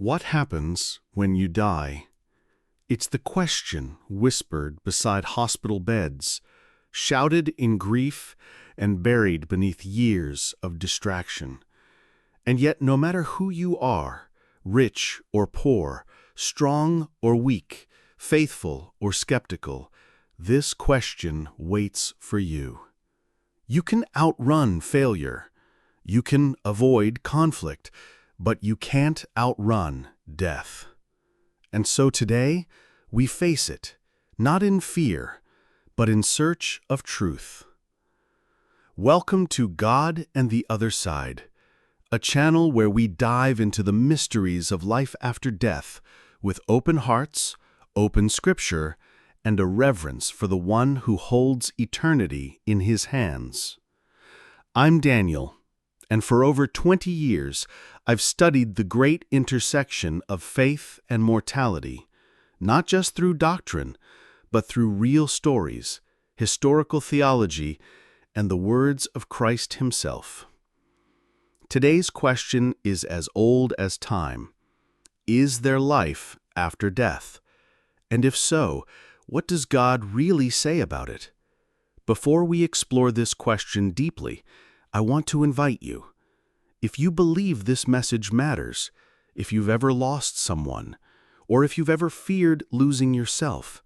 What happens when you die? It's the question whispered beside hospital beds, shouted in grief, and buried beneath years of distraction. And yet, no matter who you are, rich or poor, strong or weak, faithful or skeptical, this question waits for you. You can outrun failure. You can avoid conflict, but you can't outrun death. And so today, we face it, not in fear, but in search of truth. Welcome to God and the Other Side, a channel where we dive into the mysteries of life after death with open hearts, open scripture, and a reverence for the one who holds eternity in his hands. I'm Daniel, and for over 20 years, I've studied the great intersection of faith and mortality, not just through doctrine, but through real stories, historical theology, and the words of Christ himself. Today's question is as old as time. Is there life after death? And if so, what does God really say about it? Before we explore this question deeply, I want to invite you. If you believe this message matters, if you've ever lost someone, or if you've ever feared losing yourself,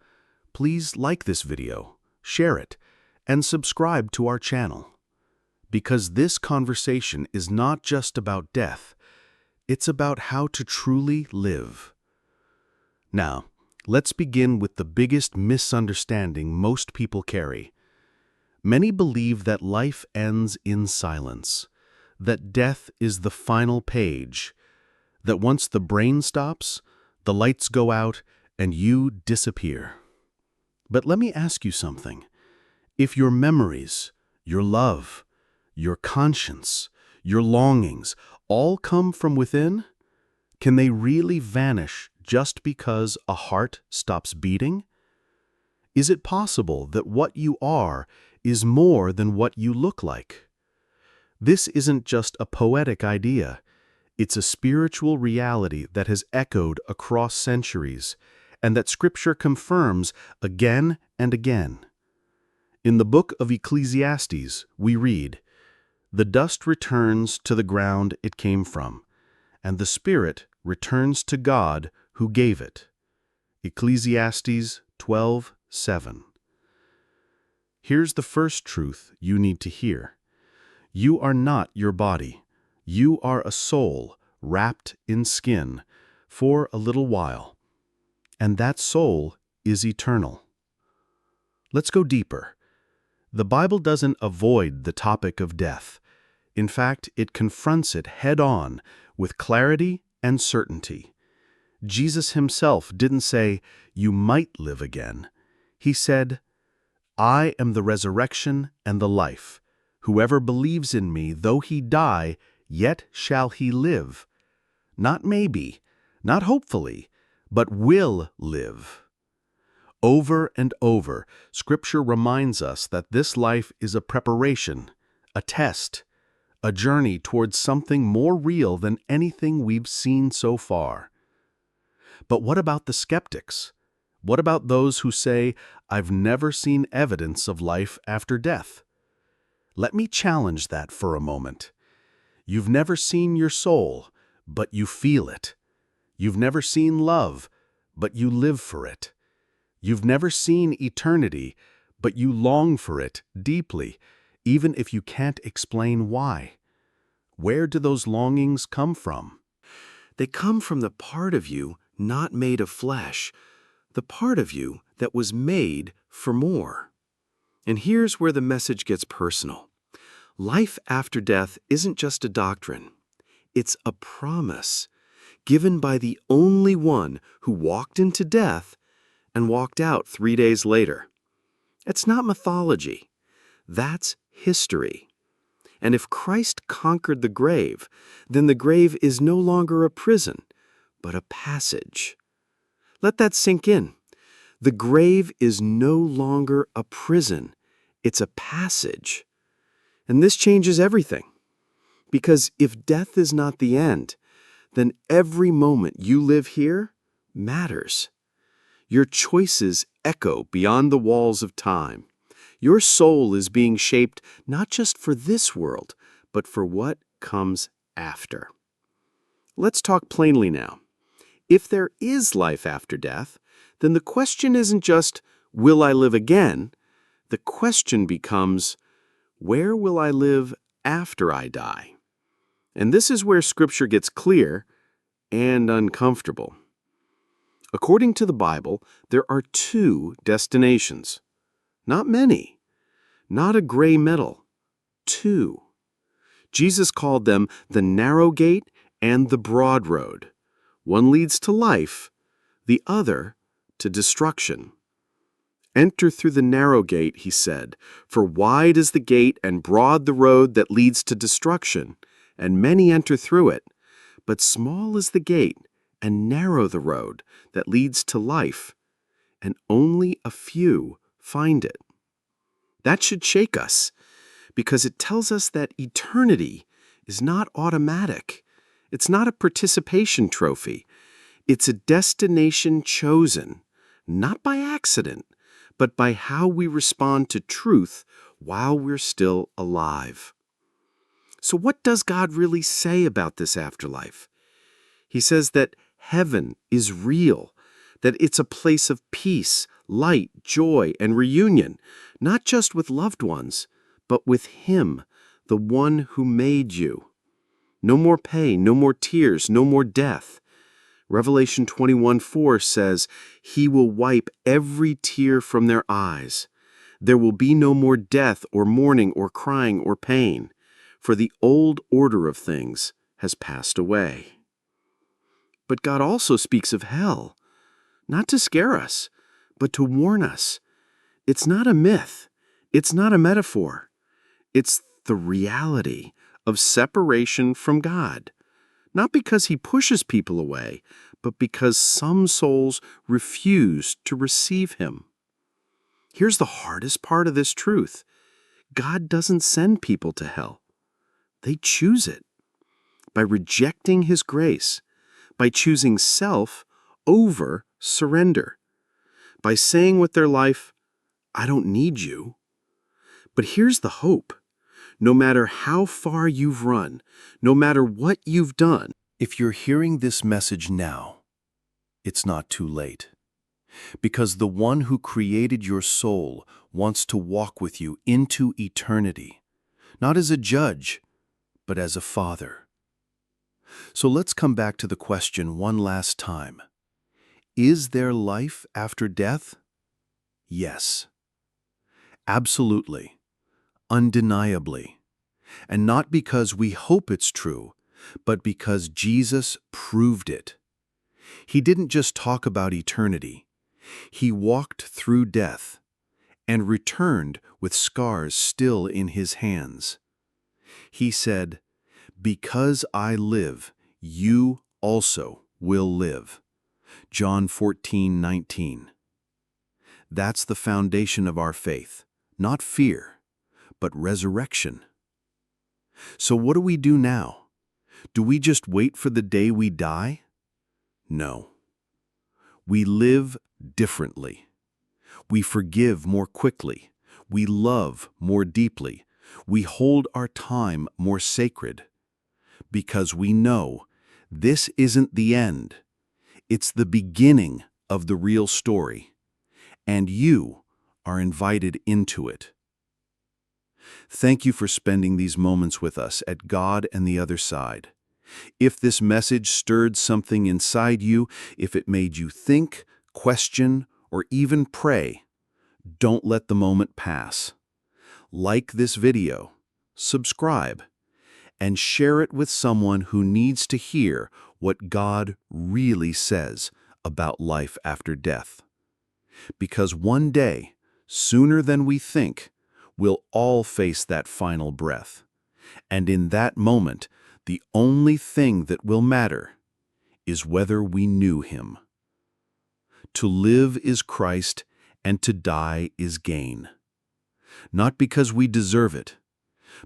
please like this video, share it, and subscribe to our channel. Because this conversation is not just about death, it's about how to truly live. Now, let's begin with the biggest misunderstanding most people carry. Many believe that life ends in silence, that death is the final page, that once the brain stops, the lights go out and you disappear. But let me ask you something. If your memories, your love, your conscience, your longings all come from within, can they really vanish just because a heart stops beating? Is it possible that what you are is more than what you look like? This isn't just a poetic idea. It's a spiritual reality that has echoed across centuries, and that Scripture confirms again and again. In the book of Ecclesiastes, we read, "The dust returns to the ground it came from, and the spirit returns to God who gave it." Ecclesiastes 12:7. Here's the first truth you need to hear. You are not your body. You are a soul wrapped in skin for a little while, and that soul is eternal. Let's go deeper. The Bible doesn't avoid the topic of death. In fact, it confronts it head-on with clarity and certainty. Jesus himself didn't say, "You might live again." He said, "I am the resurrection and the life. Whoever believes in me, though he die, yet shall he live." Not maybe, not hopefully, but will live. Over and over, Scripture reminds us that this life is a preparation, a test, a journey towards something more real than anything we've seen so far. But what about the skeptics? What about those who say, "I've never seen evidence of life after death"? Let me challenge that for a moment. You've never seen your soul, but you feel it. You've never seen love, but you live for it. You've never seen eternity, but you long for it deeply, even if you can't explain why. Where do those longings come from? They come from the part of you not made of flesh, the part of you that was made for more. And here's where the message gets personal. Life after death isn't just a doctrine. It's a promise given by the only one who walked into death and walked out 3 days later. It's not mythology. That's history. And if Christ conquered the grave, then the grave is no longer a prison, but a passage. Let that sink in. The grave is no longer a prison. It's a passage. And this changes everything. Because if death is not the end, then every moment you live here matters. Your choices echo beyond the walls of time. Your soul is being shaped not just for this world, but for what comes after. Let's talk plainly now. If there is life after death, then the question isn't just, will I live again? The question becomes, where will I live after I die? And this is where Scripture gets clear and uncomfortable. According to the Bible, there are two destinations. Not many. Not a gray middle. Two. Jesus called them the narrow gate and the broad road. One leads to life, the other to destruction. Enter through the narrow gate, he said, for wide is the gate and broad the road that leads to destruction, and many enter through it. But small is the gate and narrow the road that leads to life, and only a few find it. That should shake us, because it tells us that eternity is not automatic. It's not a participation trophy. It's a destination chosen, not by accident, but by how we respond to truth while we're still alive. So what does God really say about this afterlife? He says that heaven is real, that it's a place of peace, light, joy, and reunion, not just with loved ones, but with Him, the one who made you. No more pain, no more tears, no more death. Revelation 21:4 says, He will wipe every tear from their eyes. There will be no more death or mourning or crying or pain, for the old order of things has passed away. But God also speaks of hell, not to scare us, but to warn us. It's not a myth. It's not a metaphor. It's the reality of separation from God. Not because He pushes people away, but because some souls refuse to receive Him. Here's the hardest part of this truth. God doesn't send people to hell. They choose it. By rejecting His grace, by choosing self over surrender, by saying with their life, I don't need you. But here's the hope. No matter how far you've run, no matter what you've done, If you're hearing this message now, it's not too late. Because the one who created your soul wants to walk with you into eternity, not as a judge, but as a father. So let's come back to the question one last time. Is there life after death? Yes. Absolutely. Undeniably. And not because we hope it's true, but because Jesus proved it. He didn't just talk about eternity. He walked through death and returned with scars still in His hands. He said, Because I live, you also will live. John 14:19. That's the foundation of our faith, not fear, but resurrection. So what do we do now? Do we just wait for the day we die? No. We live differently. We forgive more quickly. We love more deeply. We hold our time more sacred. Because we know this isn't the end. It's the beginning of the real story. And you are invited into it. Thank you for spending these moments with us at God and the Other Side. If this message stirred something inside you, if it made you think, question, or even pray, don't let the moment pass. Like this video, subscribe, and share it with someone who needs to hear what God really says about life after death. Because one day, sooner than we think, we'll all face that final breath. And in that moment, the only thing that will matter is whether we knew Him. To live is Christ, and to die is gain. Not because we deserve it,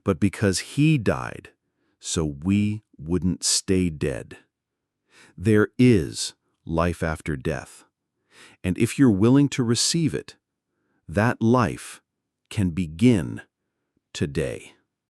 but because He died so we wouldn't stay dead. There is life after death. And if you're willing to receive it, that life can begin today.